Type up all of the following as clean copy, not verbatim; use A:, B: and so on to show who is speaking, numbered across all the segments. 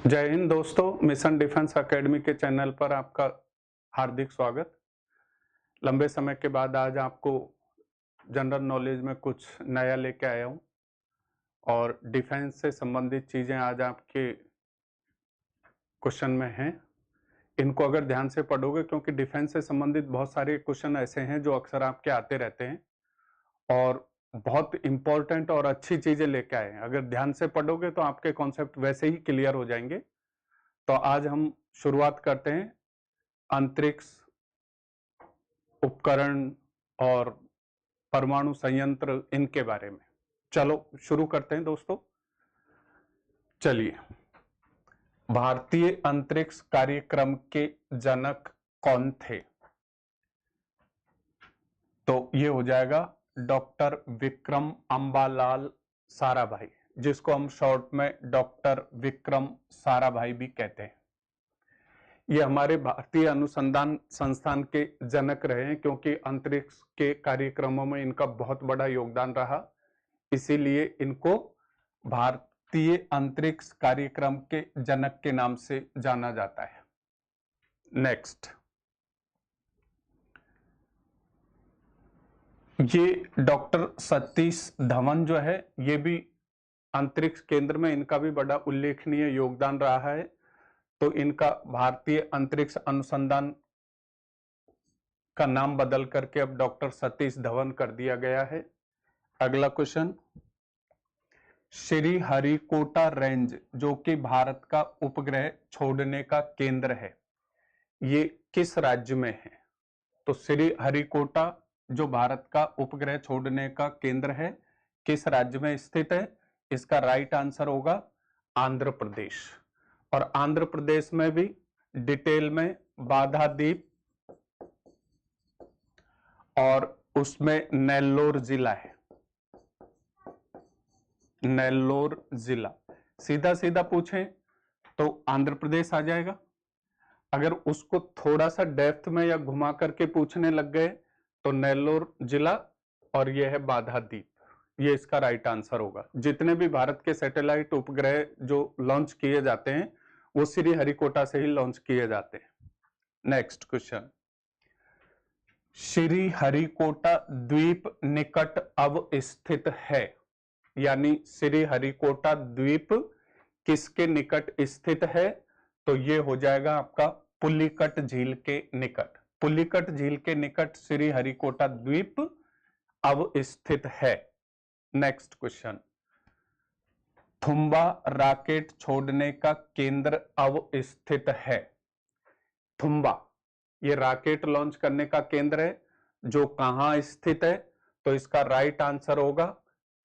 A: जय हिंद दोस्तों, mission defence academy के चैनल पर आपका हार्दिक स्वागत। लंबे समय के बाद आज आपको जनरल नॉलेज में कुछ नया लेके आया हूँ और डिफेंस से संबंधित चीज़ें आज आपके क्वेश्चन में हैं। इनको अगर ध्यान से पढ़ोगे, क्योंकि डिफेंस से संबंधित बहुत सारे क्वेश्चन ऐसे हैं जो अक्सर आपके आते रहते हैं और बहुत इंपॉर्टेंट और अच्छी चीज़ें लेके आए हैं। अगर ध्यान से पढ़ोगे तो आपके कॉन्सेप्ट वैसे ही क्लियर हो जाएंगे। तो आज हम शुरुआत करते हैं अंतरिक्ष उपकरण और परमाणु संयंत्र इनके बारे में। चलो शुरू करते हैं दोस्तों। चलिए, भारतीय अंतरिक्ष कार्यक्रम के जनक कौन थे? तो ये हो जाएगा डॉक्टर विक्रम अंबालाल साराभाई, जिसको हम शॉर्ट में डॉक्टर विक्रम साराभाई भी कहते हैं। ये हमारे भारतीय अनुसंधान संस्थान के जनक रहे हैं, क्योंकि अंतरिक्ष के कार्यक्रमों में इनका बहुत बड़ा योगदान रहा, इसीलिए इनको भारतीय अंतरिक्ष कार्यक्रम के जनक के नाम से जाना जाता है। नेक्स्ट, ये डॉक्टर सतीश धवन जो है, ये भी अंतरिक्ष केंद्र में इनका भी बड़ा उल्लेखनीय योगदान रहा है। तो इनका भारतीय अंतरिक्ष अनुसंधान का नाम बदल करके अब डॉक्टर सतीश धवन कर दिया गया है। अगला क्वेश्चन, श्री हरिकोटा रेंज जो कि भारत का उपग्रह छोड़ने का केंद्र है, ये किस राज्य में है? तो श्री हरिकोटा जो भारत का उपग्रह छोड़ने का केंद्र है, किस राज्य में स्थित है? इसका राइट आंसर होगा आंध्र प्रदेश। और आंध्र प्रदेश में भी डिटेल में बाधा द्वीप और उसमें नेल्लोर जिला है। नेल्लोर जिला सीधा सीधा पूछें तो आंध्र प्रदेश आ जाएगा। अगर उसको थोड़ा सा डेप्थ में या घुमा करके पूछने लग गए तो नेल्लोर जिला और यह है बाधा द्वीप, ये इसका राइट आंसर होगा। जितने भी भारत के सैटेलाइट उपग्रह जो लॉन्च किए जाते हैं वो श्री हरिकोटा से ही लॉन्च किए जाते हैं। नेक्स्ट क्वेश्चन, श्री हरिकोटा द्वीप निकट अवस्थित है, यानी श्री हरिकोटा द्वीप किसके निकट स्थित है? तो ये हो जाएगा आपका पुलिकट झील के निकट। पुलिकट झील के निकट श्री हरिकोटा द्वीप अवस्थित है। नेक्स्ट क्वेश्चन, थुम्बा रॉकेट छोड़ने का केंद्र अवस्थित है। थुम्बा ये रॉकेट लॉन्च करने का केंद्र है, जो कहां स्थित है? तो इसका राइट आंसर होगा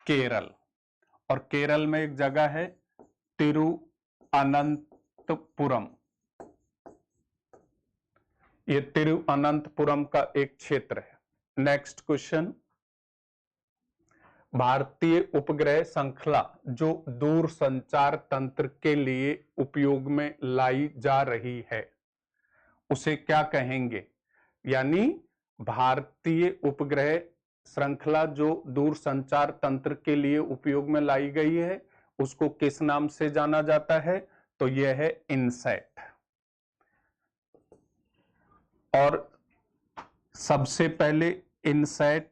A: केरल। और केरल में एक जगह है तिरुअनंतपुरम, ये तिरुअनंतपुरम का एक क्षेत्र है। नेक्स्ट क्वेश्चन, भारतीय उपग्रह श्रृंखला जो दूरसंचार तंत्र के लिए उपयोग में लाई जा रही है, उसे क्या कहेंगे? यानी भारतीय उपग्रह श्रृंखला जो दूरसंचार तंत्र के लिए उपयोग में लाई गई है, उसको किस नाम से जाना जाता है? तो यह है इनसैट। और सबसे पहले इनसैट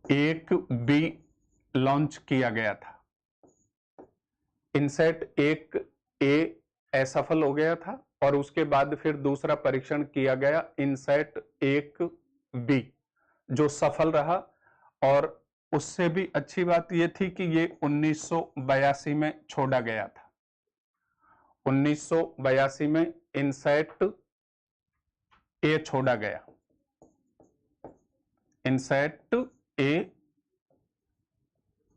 A: 1B लॉन्च किया गया था। इनसैट 1A असफल हो गया था और उसके बाद फिर दूसरा परीक्षण किया गया इनसैट 1B, जो सफल रहा। और उससे भी अच्छी बात यह थी कि ये 1982 में छोड़ा गया था। 1982 में इनसैट ए छोड़ा गया, इनसैट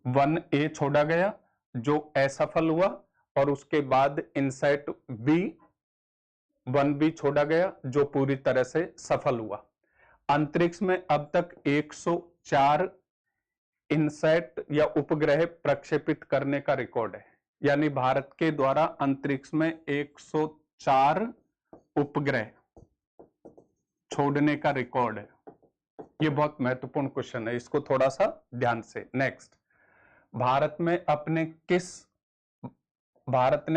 A: A1A छोड़ा गया जो असफल हुआ, और उसके बाद इनसैट B1B छोड़ा गया जो पूरी तरह से सफल हुआ। अंतरिक्ष में अब तक 104 इनसैट या उपग्रह प्रक्षेपित करने का रिकॉर्ड है, यानी भारत के द्वारा अंतरिक्ष में 104 उपग्रह छोड़ने का रिकॉर्ड है। यह बहुत महत्वपूर्ण क्वेश्चन है, इसको थोड़ा सा ध्यान से। नेक्स्ट, भारत ने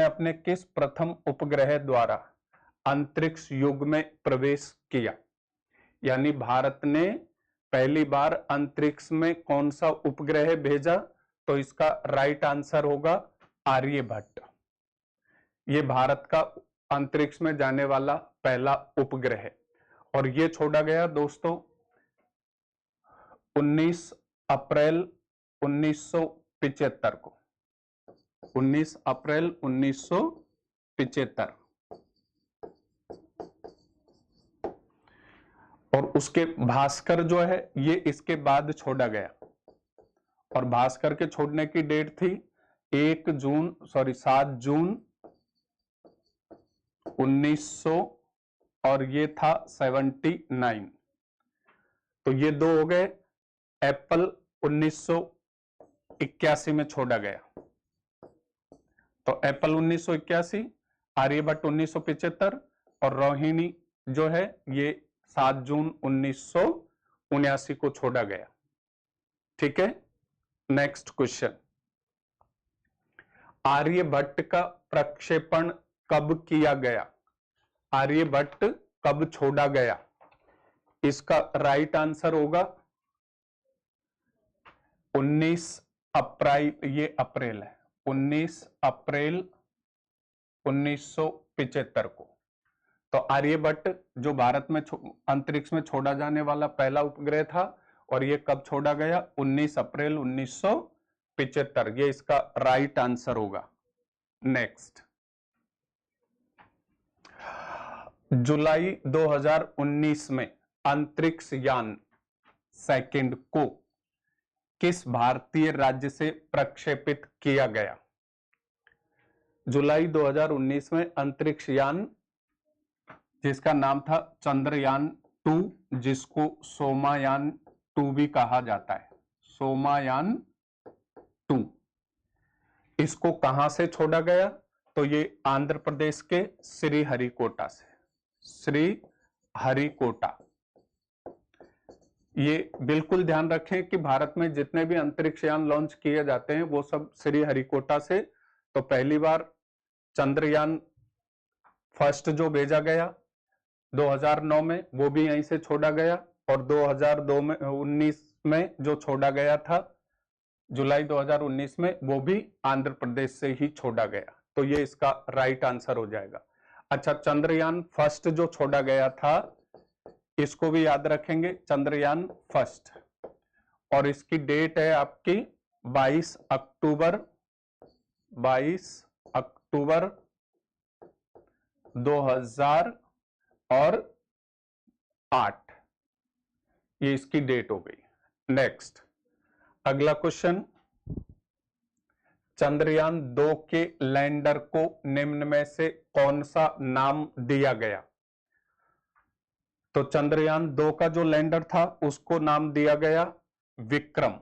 A: अपने किस प्रथम उपग्रह द्वारा अंतरिक्ष युग में प्रवेश किया? यानी भारत ने पहली बार अंतरिक्ष में कौन सा उपग्रह भेजा? तो इसका राइट आंसर होगा आर्यभट्ट। ये भारत का अंतरिक्ष में जाने वाला पहला उपग्रह है और ये छोड़ा गया दोस्तों 19 अप्रैल 1975 को। 19 अप्रैल 1975 और उसके भास्कर जो है ये इसके बाद छोड़ा गया और भास्कर के छोड़ने की डेट थी 7 जून 1900 और ये था 79। तो ये दो हो गए। एप्पल 1981 में छोड़ा गया, तो एप्पल 1981, आर्यभट्ट 1975 और रोहिणी जो है ये 7 जून 1979 को छोड़ा गया। ठीक है, नेक्स्ट क्वेश्चन, आर्यभट्ट का प्रक्षेपण कब किया गया? आर्यभट्ट कब छोड़ा गया? इसका राइट आंसर होगा 19 अप्रैल, ये अप्रैल है, 19 अप्रैल 1975 को। तो आर्यभट्ट जो भारत में अंतरिक्ष में छोड़ा जाने वाला पहला उपग्रह था और ये कब छोड़ा गया? 19 अप्रैल 1975। ये इसका राइट आंसर होगा। नेक्स्ट, जुलाई 2019 में अंतरिक्ष यान सेकंड को किस भारतीय राज्य से प्रक्षेपित किया गया? जुलाई 2019 में अंतरिक्ष यान जिसका नाम था चंद्रयान 2, जिसको सोमायान 2 भी कहा जाता है, सोमायान 2, इसको कहां से छोड़ा गया? तो ये आंध्र प्रदेश के श्रीहरिकोटा से, श्रीहरिकोटा। ये बिल्कुल ध्यान रखें कि भारत में जितने भी अंतरिक्ष यान लॉन्च किए जाते हैं वो सब श्रीहरिकोटा से। तो पहली बार चंद्रयान फर्स्ट जो भेजा गया 2009 में वो भी यहीं से छोड़ा गया और 2019 में जो छोड़ा गया था जुलाई 2019 में वो भी आंध्र प्रदेश से ही छोड़ा गया। तो ये इसका राइट आंसर हो जाएगा। अच्छा, चंद्रयान फर्स्ट जो छोड़ा गया था इसको भी याद रखेंगे, चंद्रयान फर्स्ट, और इसकी डेट है आपकी 22 अक्टूबर 2008, ये इसकी डेट हो गई। नेक्स्ट, अगला क्वेश्चन, चंद्रयान 2 के लैंडर को निम्न में से कौन सा नाम दिया गया? तो चंद्रयान 2 का जो लैंडर था उसको नाम दिया गया विक्रम,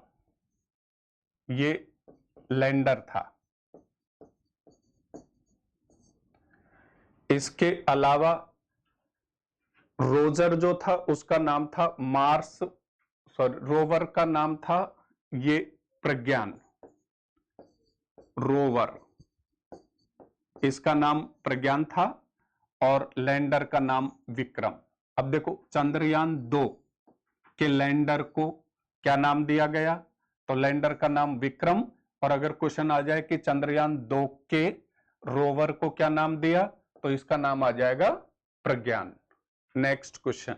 A: ये लैंडर था। इसके अलावा रोजर जो था उसका नाम था मार्स, रोवर का नाम था ये प्रज्ञान, रोवर, इसका नाम प्रज्ञान था और लैंडर का नाम विक्रम। अब देखो चंद्रयान 2 के लैंडर को क्या नाम दिया गया? तो लैंडर का नाम विक्रम, और अगर क्वेश्चन आ जाए कि चंद्रयान 2 के रोवर को क्या नाम दिया तो इसका नाम आ जाएगा प्रज्ञान। नेक्स्ट क्वेश्चन,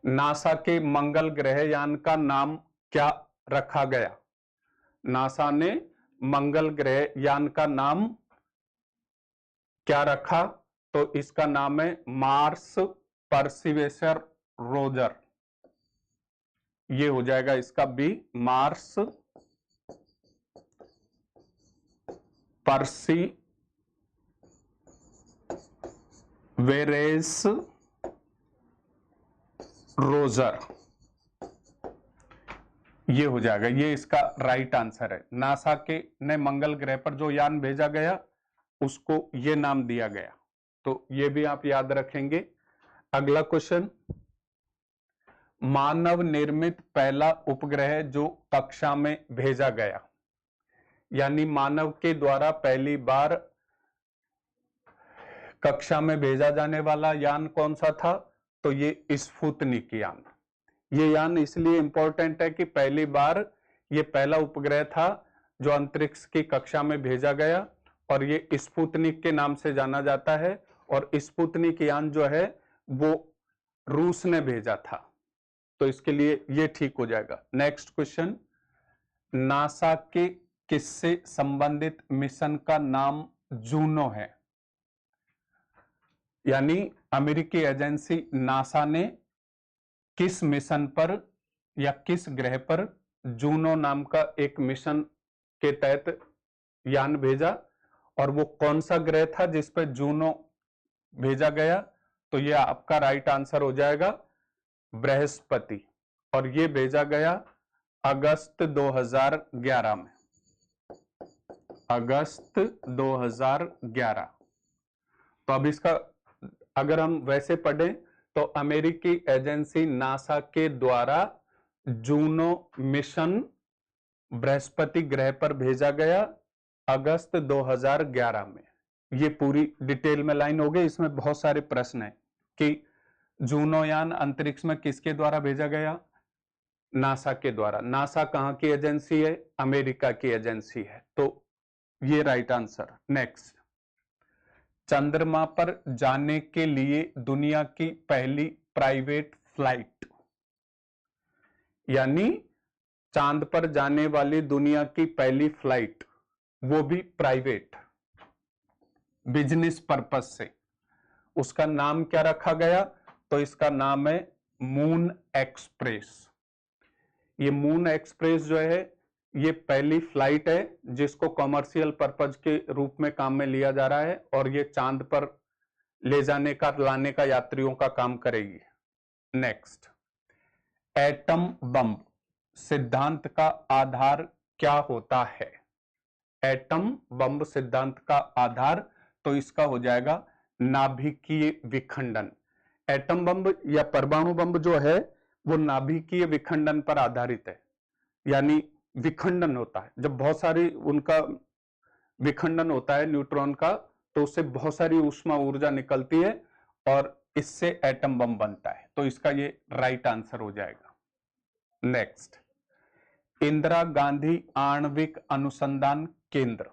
A: नासा के मंगल ग्रह यान का नाम क्या रखा गया? नासा ने मंगल ग्रह यान का नाम क्या रखा? तो इसका नाम है मार्स परसिवेसर रोजर, ये हो जाएगा इसका बी, मार्स परसिवेरेंस रोजर, ये हो जाएगा, ये इसका राइट आंसर है। नासा के ने मंगल ग्रह पर जो यान भेजा गया उसको ये नाम दिया गया, तो ये भी आप याद रखेंगे। अगला क्वेश्चन, मानव निर्मित पहला उपग्रह जो कक्षा में भेजा गया, यानी मानव के द्वारा पहली बार कक्षा में भेजा जाने वाला यान कौन सा था? तो ये स्पुतनिक यान। ये यान इसलिए इंपॉर्टेंट है कि पहली बार ये पहला उपग्रह था जो अंतरिक्ष की कक्षा में भेजा गया, और ये स्पुतनिक के नाम से जाना जाता है। और स्पुतनिक यान जो है वो रूस ने भेजा था, तो इसके लिए ये ठीक हो जाएगा। नेक्स्ट क्वेश्चन, नासा के किससे संबंधित मिशन का नाम जूनो है? यानी अमेरिकी एजेंसी नासा ने किस मिशन पर या किस ग्रह पर जूनो नाम का एक मिशन के तहत यान भेजा, और वो कौन सा ग्रह था जिस पर जूनो भेजा गया? तो ये आपका राइट आंसर हो जाएगा बृहस्पति, और ये भेजा गया अगस्त 2011 में, अगस्त 2011। तो अब इसका अगर हम वैसे पढ़ें तो अमेरिकी एजेंसी नासा के द्वारा जूनो मिशन बृहस्पति ग्रह पर भेजा गया अगस्त 2011 में। ये पूरी डिटेल में लाइन हो गई। इसमें बहुत सारे प्रश्न हैं कि जूनो यान अंतरिक्ष में किसके द्वारा भेजा गया? नासा के द्वारा। नासा कहां की एजेंसी है? अमेरिका की एजेंसी है, तो ये राइट आंसर। नेक्स्ट, चंद्रमा पर जाने के लिए दुनिया की पहली प्राइवेट फ्लाइट, यानी चांद पर जाने वाली दुनिया की पहली फ्लाइट, वो भी प्राइवेट, बिजनेस पर्पस से, उसका नाम क्या रखा गया? तो इसका नाम है मून एक्सप्रेस। ये मून एक्सप्रेस जो है ये पहली फ्लाइट है जिसको कॉमर्शियल पर्पज के रूप में काम में लिया जा रहा है, और ये चांद पर ले जाने का, लाने का, यात्रियों का काम करेगी। नेक्स्ट, एटम बम सिद्धांत का आधार क्या होता है? एटम बम सिद्धांत का आधार, तो इसका हो जाएगा नाभिकीय विखंडन। एटम बम या परमाणु बम जो है वो नाभिकीय विखंडन पर आधारित है, यानी विखंडन होता है जब बहुत सारी उनका विखंडन होता है न्यूट्रॉन का, तो उससे बहुत सारी ऊष्मा ऊर्जा निकलती है और इससे एटम बम बनता है। तो इसका ये राइट आंसर हो जाएगा। नेक्स्ट, इंदिरा गांधी आणविक अनुसंधान केंद्र,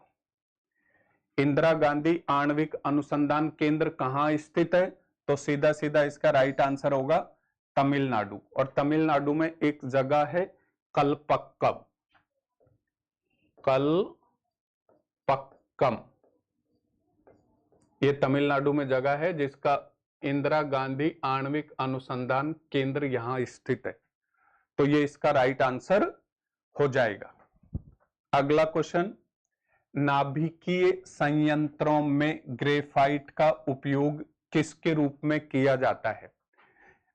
A: इंदिरा गांधी आणविक अनुसंधान केंद्र कहां स्थित है? तो सीधा सीधा इसका राइट आंसर होगा तमिलनाडु, और तमिलनाडु में एक जगह है कलपक्कम, कलपक्कम, ये तमिलनाडु में जगह है जिसका इंदिरा गांधी आणविक अनुसंधान केंद्र यहां स्थित है। तो ये इसका राइट आंसर हो जाएगा। अगला क्वेश्चन, नाभिकीय संयंत्रों में ग्रेफाइट का उपयोग किसके रूप में किया जाता है?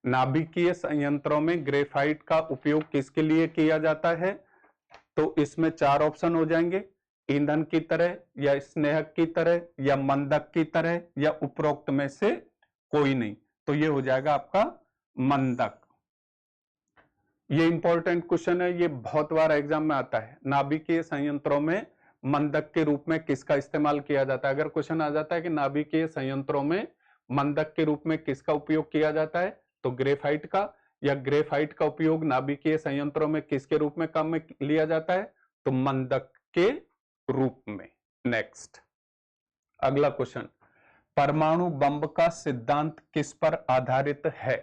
A: नाभिकीय संयंत्रों में ग्रेफाइट का उपयोग किसके लिए किया जाता है? तो इसमें चार ऑप्शन हो जाएंगे, ईंधन की तरह, या स्नेहक की तरह, या मंदक की तरह, या उपरोक्त में से कोई नहीं। तो ये हो जाएगा आपका मंदक। ये इंपॉर्टेंट क्वेश्चन है, ये बहुत बार एग्जाम में आता है। नाभिकीय संयंत्रों में मंदक के रूप में किसका इस्तेमाल किया जाता है? अगर क्वेश्चन आ जाता है कि नाभिकीय संयंत्रों में मंदक के रूप में किसका उपयोग किया जाता है, तो ग्रेफाइट का, या ग्रेफाइट का उपयोग नाभिकीय संयंत्रों में किसके रूप में काम में लिया जाता है? तो मंदक के रूप में। नेक्स्ट, अगला क्वेश्चन, परमाणु बम का सिद्धांत किस पर आधारित है?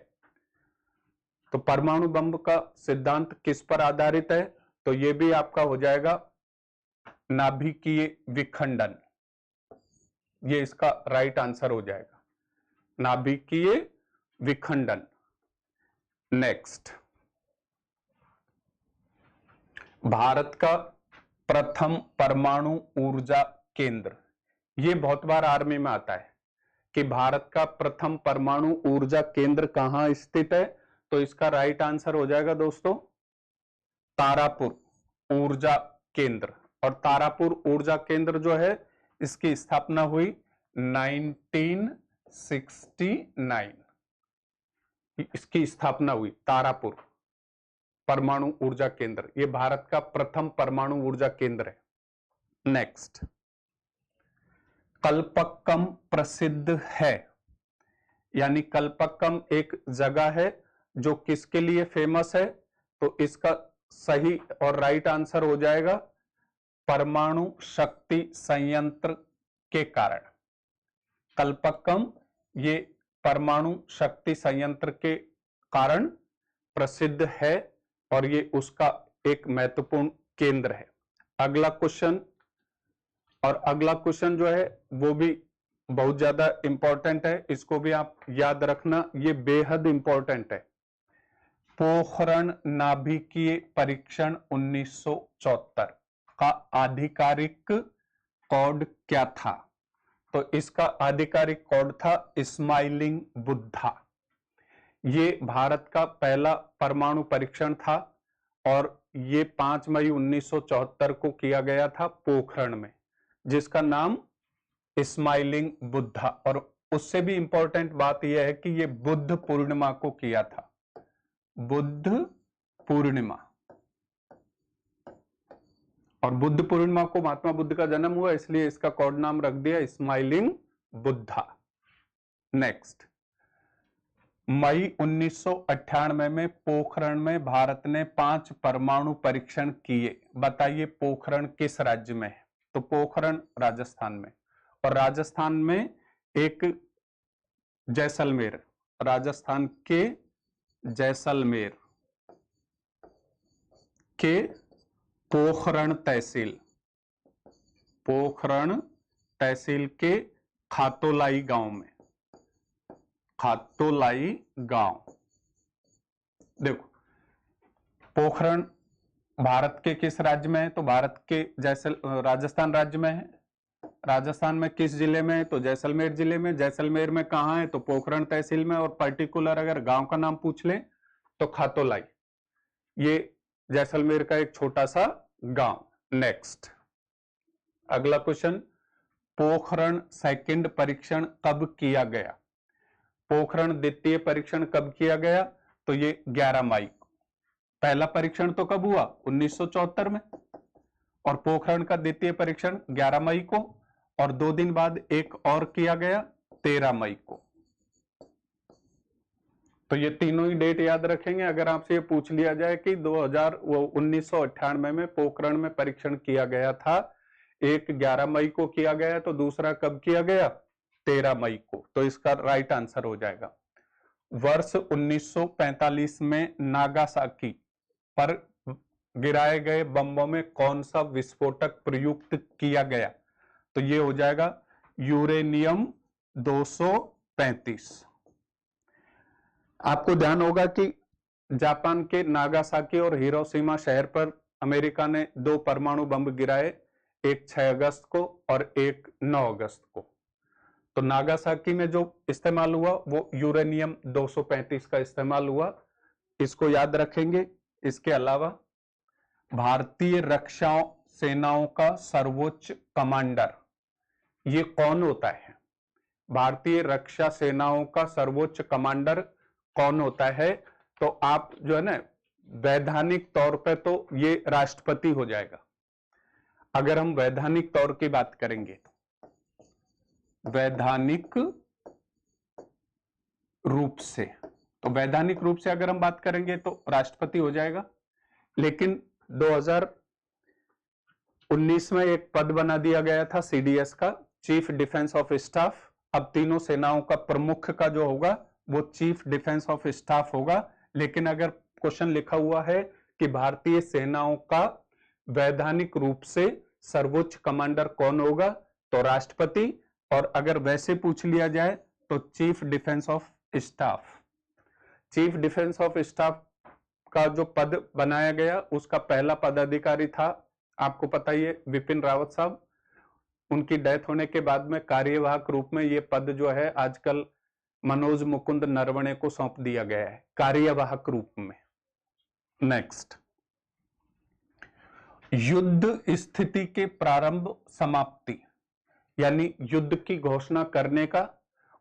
A: तो परमाणु बम का सिद्धांत किस पर आधारित है? तो यह भी आपका हो जाएगा नाभिकीय विखंडन, ये इसका राइट आंसर हो जाएगा, नाभिकीय विखंडन। नेक्स्ट, भारत का प्रथम परमाणु ऊर्जा केंद्र, ये बहुत बार आर्मी में आता है कि भारत का प्रथम परमाणु ऊर्जा केंद्र कहां स्थित है? तो इसका राइट आंसर हो जाएगा दोस्तों तारापुर ऊर्जा केंद्र। और तारापुर ऊर्जा केंद्र जो है इसकी स्थापना हुई 1969, इसकी स्थापना हुई, तारापुर परमाणु ऊर्जा केंद्र, ये भारत का प्रथम परमाणु ऊर्जा केंद्र है। नेक्स्ट, कल्पक्कम प्रसिद्ध है, यानी कल्पक्कम एक जगह है जो किसके लिए फेमस है, तो इसका सही और राइट आंसर हो जाएगा परमाणु शक्ति संयंत्र के कारण। कल्पक्कम ये परमाणु शक्ति संयंत्र के कारण प्रसिद्ध है और ये उसका एक महत्वपूर्ण केंद्र है। अगला क्वेश्चन, और अगला क्वेश्चन जो है वो भी बहुत ज्यादा इंपॉर्टेंट है, इसको भी आप याद रखना, ये बेहद इंपॉर्टेंट है। पोखरण नाभिकीय परीक्षण 1974 का आधिकारिक कोड क्या था, तो इसका आधिकारिक कोड था स्माइलिंग बुद्धा। ये भारत का पहला परमाणु परीक्षण था और ये 5 मई 1974 को किया गया था पोखरण में, जिसका नाम स्माइलिंग बुद्धा। और उससे भी इंपॉर्टेंट बात यह है कि ये बुद्ध पूर्णिमा को किया था, बुद्ध पूर्णिमा। और बुद्ध पूर्णिमा को महात्मा बुद्ध का जन्म हुआ, इसलिए इसका कोड नाम रख दिया स्माइलिंग बुद्धा। नेक्स्ट, मई 1998 में पोखरण में भारत ने 5 परमाणु परीक्षण किए। बताइए पोखरण किस राज्य में है, तो पोखरण राजस्थान में, और राजस्थान में एक जैसलमेर, राजस्थान के जैसलमेर के पोखरण तहसील के खातोलाई गांव में, खातोलाई गांव। देखो पोखरण भारत के किस राज्य में है, तो भारत के राजस्थान राज्य में है। राजस्थान में किस जिले में है, तो जैसलमेर जिले में। जैसलमेर में कहां है, तो पोखरण तहसील में, और पर्टिकुलर अगर गांव का नाम पूछ लें तो खातोलाई, ये जैसलमेर का एक छोटा सा गांव। नेक्स्ट, अगला क्वेश्चन, पोखरण सेकंड परीक्षण कब किया गया, पोखरण द्वितीय परीक्षण कब किया गया, तो ये 11 मई को। पहला परीक्षण तो कब हुआ, 1974 में, और पोखरण का द्वितीय परीक्षण 11 मई को, और 2 दिन बाद एक और किया गया 13 मई को। तो ये तीनों ही डेट याद रखेंगे। अगर आपसे ये पूछ लिया जाए कि 1998 में पोखरण में परीक्षण किया गया था, एक 11 मई को किया गया, तो दूसरा कब किया गया, 13 मई को, तो इसका राइट आंसर हो जाएगा। वर्ष 1945 में नागासाकी पर गिराए गए बम्बों में कौन सा विस्फोटक प्रयुक्त किया गया, तो ये हो जाएगा यूरेनियम 235। आपको ध्यान होगा कि जापान के नागासाकी और हिरोशिमा शहर पर अमेरिका ने 2 परमाणु बम गिराए, एक 6 अगस्त को और एक 9 अगस्त को। तो नागासाकी में जो इस्तेमाल हुआ वो यूरेनियम 235 का इस्तेमाल हुआ, इसको याद रखेंगे। इसके अलावा भारतीय रक्षा सेनाओं का सर्वोच्च कमांडर ये कौन होता है, भारतीय रक्षा सेनाओं का सर्वोच्च कमांडर कौन होता है, तो आप जो है ना वैधानिक तौर पे तो ये राष्ट्रपति हो जाएगा। अगर हम वैधानिक तौर की बात करेंगे तो वैधानिक रूप से, तो वैधानिक रूप से अगर हम बात करेंगे तो राष्ट्रपति हो जाएगा। लेकिन 2019 में एक पद बना दिया गया था सीडीएस का, चीफ डिफेंस ऑफ स्टाफ। अब तीनों सेनाओं का प्रमुख का जो होगा वो चीफ डिफेंस ऑफ स्टाफ होगा। लेकिन अगर क्वेश्चन लिखा हुआ है कि भारतीय सेनाओं का वैधानिक रूप से सर्वोच्च कमांडर कौन होगा, तो राष्ट्रपति, और अगर वैसे पूछ लिया जाए तो chief defence of staff. Chief defence of staff का जो पद बनाया गया उसका पहला पदाधिकारी था, आपको पता ही है, विपिन रावत साहब। उनकी डेथ होने के बाद में कार्यवाहक रूप में ये पद जो है आजकल मनोज मुकुंद नरवणे को सौंप दिया गया है कार्यवाहक रूप में। नेक्स्ट, युद्ध स्थिति के प्रारंभ समाप्ति, यानी युद्ध की घोषणा करने का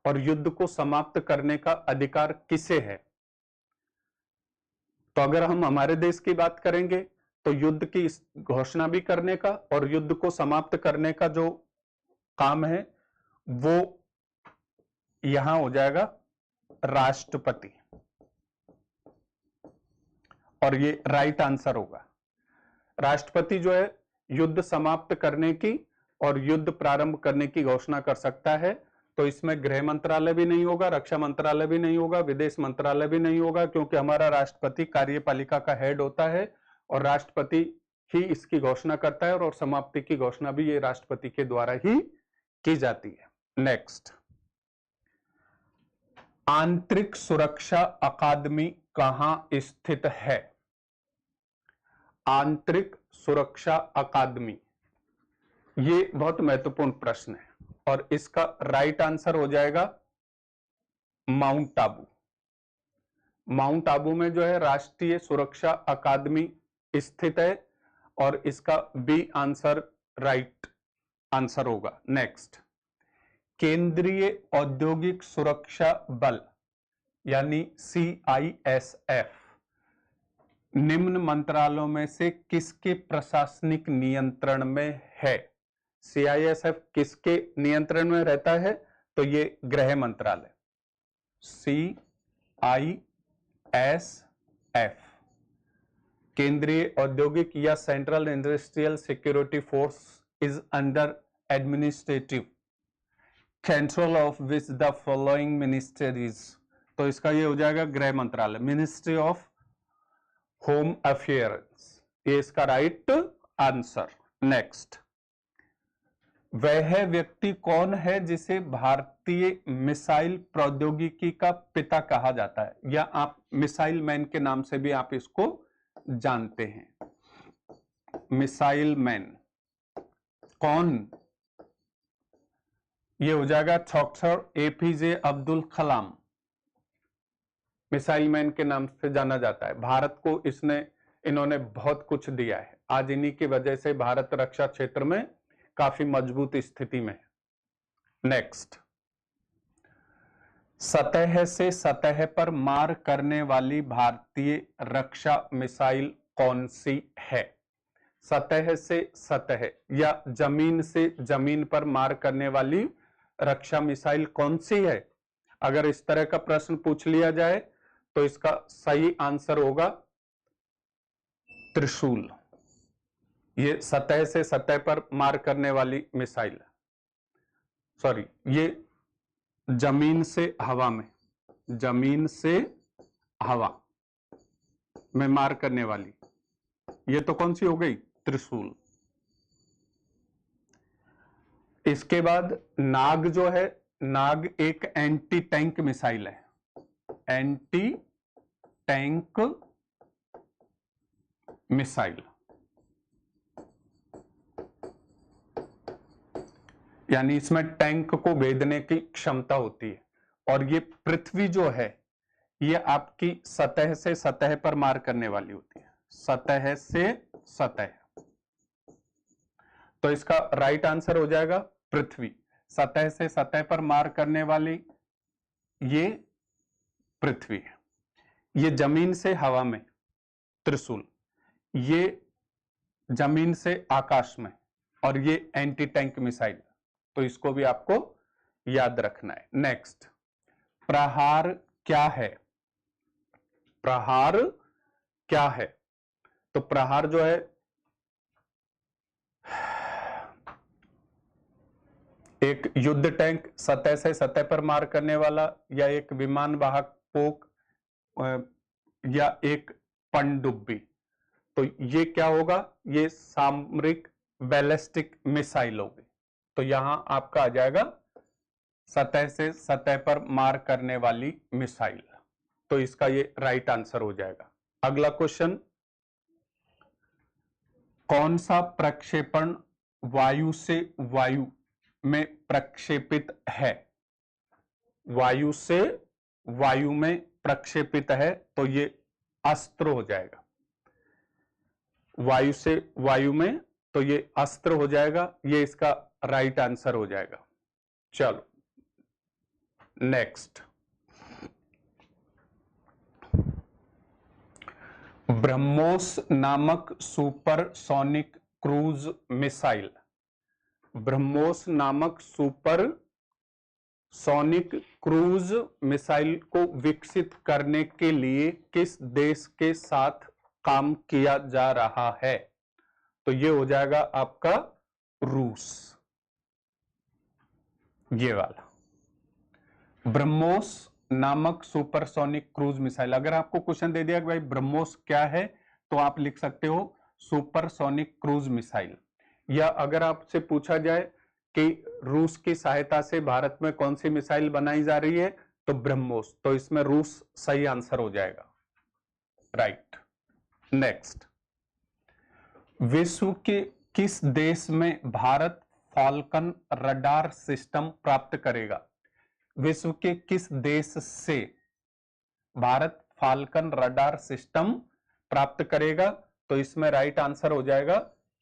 A: और युद्ध को समाप्त करने का अधिकार किसे है, तो अगर हम हमारे देश की बात करेंगे तो युद्ध की घोषणा भी करने का और युद्ध को समाप्त करने का जो काम है वो यहां हो जाएगा राष्ट्रपति, और ये राइट आंसर होगा। राष्ट्रपति जो है युद्ध समाप्त करने की और युद्ध प्रारंभ करने की घोषणा कर सकता है। तो इसमें गृह मंत्रालय भी नहीं होगा, रक्षा मंत्रालय भी नहीं होगा, विदेश मंत्रालय भी नहीं होगा, क्योंकि हमारा राष्ट्रपति कार्यपालिका का हेड होता है और राष्ट्रपति ही इसकी घोषणा करता है और समाप्ति की घोषणा भी ये राष्ट्रपति के द्वारा ही की जाती है। नेक्स्ट, आंतरिक सुरक्षा अकादमी कहां स्थित है? आंतरिक सुरक्षा अकादमी, ये बहुत महत्वपूर्ण प्रश्न है और इसका राइट आंसर हो जाएगा माउंट आबू। माउंट आबू में जो है राष्ट्रीय सुरक्षा अकादमी स्थित है और इसका बी आंसर राइट आंसर होगा। नेक्स्ट, केंद्रीय औद्योगिक सुरक्षा बल यानी CISF निम्न मंत्रालयों में से किसके प्रशासनिक नियंत्रण में है? CISF किसके नियंत्रण में रहता है? तो ये गृह मंत्रालय CISF, केंद्रीय औद्योगिक या central industrial security force is under administrative control of which the following ministries. तो इसका ये हो जाएगा गृह मंत्रालय, मिनिस्ट्री ऑफ होम अफेयर्स, ये इसका राइट आंसर। नेक्स्ट, वह व्यक्ति कौन है जिसे भारतीय मिसाइल प्रौद्योगिकी का पिता कहा जाता है, या आप मिसाइल मैन के नाम से भी आप इसको जानते हैं? मिसाइल मैन कौन? ये हो जाएगा doctor APJ Abdul Kalam, missile man के नाम से जाना जाता है। भारत को इन्होंने बहुत कुछ दिया है, आज इन्हीं की वजह से भारत रक्षा क्षेत्र में काफी मजबूत स्थिति में है। नेक्स्ट, सतह से सतह पर मार करने वाली भारतीय रक्षा मिसाइल कौन सी है? सतह से सतह या जमीन से जमीन पर मार करने वाली रक्षा मिसाइल कौन सी है? अगर इस तरह का प्रश्न पूछ लिया जाए तो इसका सही आंसर होगा त्रिशूल। ये सतह से सतह पर मार करने वाली मिसाइल, सॉरी, ये जमीन से हवा में, जमीन से हवा में मार करने वाली, ये तो कौन सी हो गई? त्रिशूल। इसके बाद नाग जो है, नाग एक एंटी टैंक मिसाइल है, एंटी टैंक मिसाइल, यानी इसमें टैंक को भेदने की क्षमता होती है। और ये पृथ्वी जो है ये आपकी सतह से सतह पर मार करने वाली होती है, सतह से सतह। तो इसका राइट आंसर हो जाएगा पृथ्वी। सतह से सतह पर मार करने वाली ये पृथ्वी है। ये जमीन से हवा में त्रिशूल, ये जमीन से आकाश में, और ये एंटी टैंक मिसाइल। तो इसको भी आपको याद रखना है। नेक्स्ट, प्रहार क्या है? प्रहार क्या है? तो प्रहार जो है एक युद्ध टैंक सतह से सतह पर मार करने वाला, या एक विमान वाहक पोक, या एक पनडुब्बी। तो ये क्या होगा? ये सामरिक बैलिस्टिक मिसाइल होगी। तो यहां आपका आ जाएगा सतह से सतह पर मार करने वाली मिसाइल। तो इसका ये राइट आंसर हो जाएगा। अगला क्वेश्चन, कौन सा प्रक्षेपण वायु से वायु में प्रक्षेपित है? वायु से वायु में प्रक्षेपित है, तो ये अस्त्र हो जाएगा। वायु से वायु में, तो ये अस्त्र हो जाएगा, ये इसका राइट आंसर हो जाएगा। चलो नेक्स्ट, ब्रह्मोस नामक सुपरसोनिक क्रूज मिसाइल, ब्रह्मोस नामक सुपर सोनिक क्रूज मिसाइल को विकसित करने के लिए किस देश के साथ काम किया जा रहा है? तो ये हो जाएगा आपका रूस। ये वाला ब्रह्मोस नामक सुपरसोनिक क्रूज मिसाइल। अगर आपको क्वेश्चन दे दिया कि भाई ब्रह्मोस क्या है, तो आप लिख सकते हो सुपरसोनिक क्रूज मिसाइल। या अगर आपसे पूछा जाए कि रूस की सहायता से भारत में कौन सी मिसाइल बनाई जा रही है, तो ब्रह्मोस, तो इसमें रूस सही आंसर हो जाएगा, राइट। नेक्स्ट, विश्व के किस देश में भारत फाल्कन रडार सिस्टम प्राप्त करेगा? विश्व के किस देश से भारत फाल्कन रडार सिस्टम प्राप्त करेगा? तो इसमें राइट आंसर हो जाएगा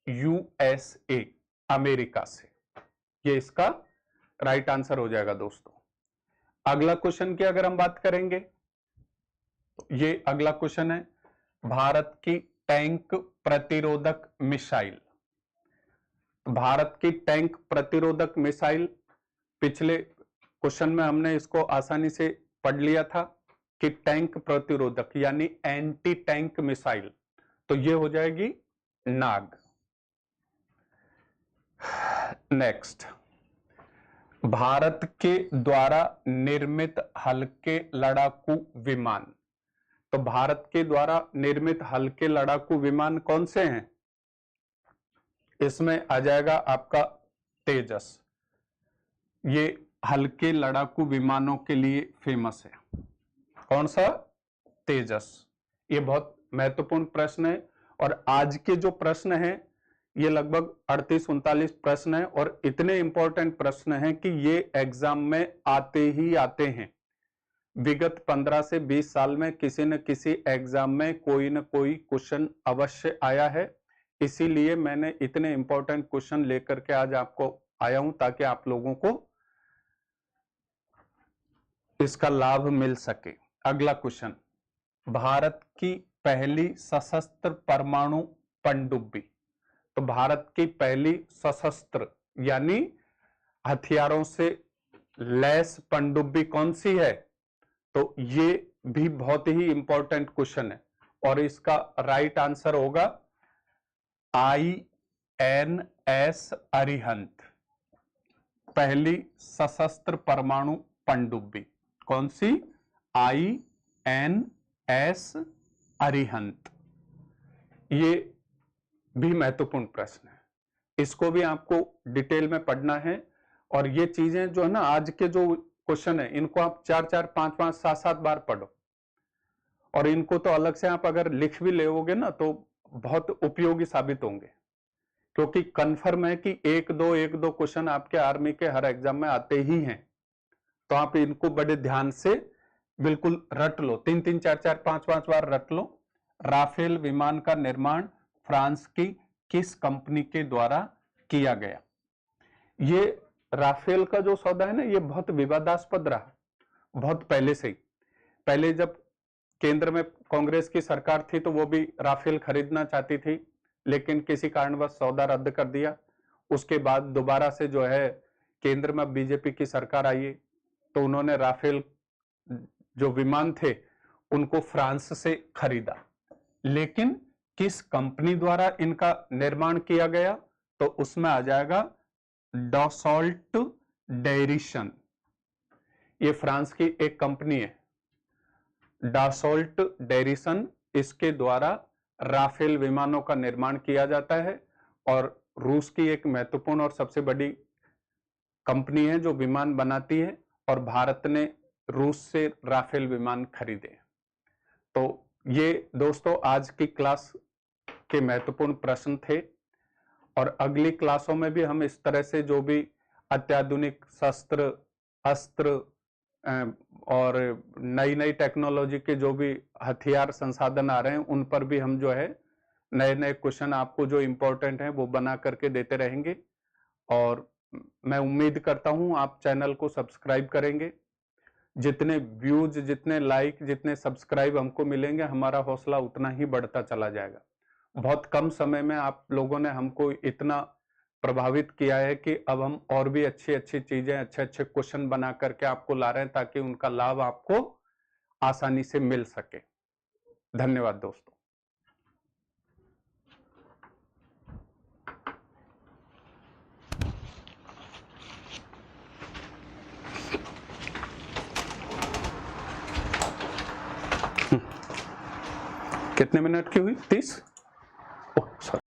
A: यूएसए, अमेरिका से। ये इसका राइट आंसर हो जाएगा दोस्तों। अगला क्वेश्चन की अगर हम बात करेंगे, तो ये अगला क्वेश्चन है, भारत की टैंक प्रतिरोधक मिसाइल। भारत की टैंक प्रतिरोधक मिसाइल, पिछले क्वेश्चन में हमने इसको आसानी से पढ़ लिया था कि टैंक प्रतिरोधक यानी एंटी टैंक मिसाइल, तो ये हो जाएगी नाग। नेक्स्ट, भारत के द्वारा निर्मित हल्के लड़ाकू विमान। तो भारत के द्वारा निर्मित हल्के लड़ाकू विमान कौन से हैं? इसमें आ जाएगा आपका तेजस। ये हल्के लड़ाकू विमानों के लिए फेमस है। कौन सा? तेजस। ये बहुत महत्वपूर्ण प्रश्न है, और आज के जो प्रश्न हैं ये लगभग 38-39 प्रश्न है, और इतने इंपॉर्टेंट प्रश्न हैं कि ये एग्जाम में आते ही आते हैं। विगत 15 से 20 साल में किसी न किसी एग्जाम में कोई न कोई क्वेश्चन अवश्य आया है, इसीलिए मैंने इतने इंपॉर्टेंट क्वेश्चन लेकर के आज आपको आया हूं, ताकि आप लोगों को इसका लाभ मिल सके। अगला क्वेश्चन, भारत की पहली सशस्त्र परमाणु पनडुब्बी। तो भारत की पहली सशस्त्र यानी हथियारों से लैस पनडुब्बी कौन सी है? तो ये भी बहुत ही इंपॉर्टेंट क्वेश्चन है, और इसका राइट आंसर होगा INS अरिहंत। पहली सशस्त्र परमाणु पनडुब्बी कौन सी? INS अरिहंत। ये भी महत्वपूर्ण प्रश्न है, इसको भी आपको डिटेल में पढ़ना है। और ये चीजें जो है ना, आज के जो क्वेश्चन है, इनको आप 4-4, 5-5, 7-7 बार पढ़ो, और इनको तो अलग से आप अगर लिख भी लेोगे ना, तो बहुत उपयोगी साबित होंगे, क्योंकि कन्फर्म है कि 1-2 क्वेश्चन आपके आर्मी के हर एग्जाम में आते ही हैं। तो आप इनको बड़े ध्यान से बिल्कुल रट लो, 3-3, 4-4, 5-5 बार रट लो। राफेल विमान का निर्माण फ्रांस की किस कंपनी के द्वारा किया गया? ये राफेल का जो सौदा है ना, ये बहुत विवादास्पद रहा, बहुत पहले से ही। पहले जब केंद्र में कांग्रेस की सरकार थी, तो वो भी राफेल खरीदना चाहती थी, लेकिन किसी कारणवश सौदा रद्द कर दिया। उसके बाद दोबारा से जो है केंद्र में बीजेपी की सरकार आई, तो उन्होंने राफेल जो विमान थे उनको फ्रांस से खरीदा। लेकिन किस कंपनी द्वारा इनका निर्माण किया गया? तो उसमें आ जाएगा डसॉल्ट डेरिसन। ये फ्रांस की एक कंपनी है, डसॉल्ट डेरिसन, इसके द्वारा राफेल विमानों का निर्माण किया जाता है, और रूस की एक महत्वपूर्ण और सबसे बड़ी कंपनी है जो विमान बनाती है, और भारत ने रूस से राफेल विमान खरीदे। तो ये दोस्तों आज की क्लास के महत्वपूर्ण प्रश्न थे, और अगली क्लासों में भी हम इस तरह से जो भी अत्याधुनिक शस्त्र, अस्त्र और नई नई टेक्नोलॉजी के जो भी हथियार संसाधन आ रहे हैं, उन पर भी हम जो है नए नए क्वेश्चन आपको जो इंपॉर्टेंट हैं वो बना करके देते रहेंगे। और मैं उम्मीद करता हूं आप चैनल को सब्सक्राइब करेंगे, जितने व्यूज, जितने लाइक, जितने सब्सक्राइब हमको मिलेंगे, हमारा हौसला उतना ही बढ़ता चला जाएगा। बहुत कम समय में आप लोगों ने हमको इतना प्रभावित किया है कि अब हम और भी अच्छी अच्छी चीजें, अच्छे अच्छे क्वेश्चन बना करके आपको ला रहे हैं ताकि उनका लाभ आपको आसानी से मिल सके। धन्यवाद दोस्तों। कितने मिनट की हुई? 30।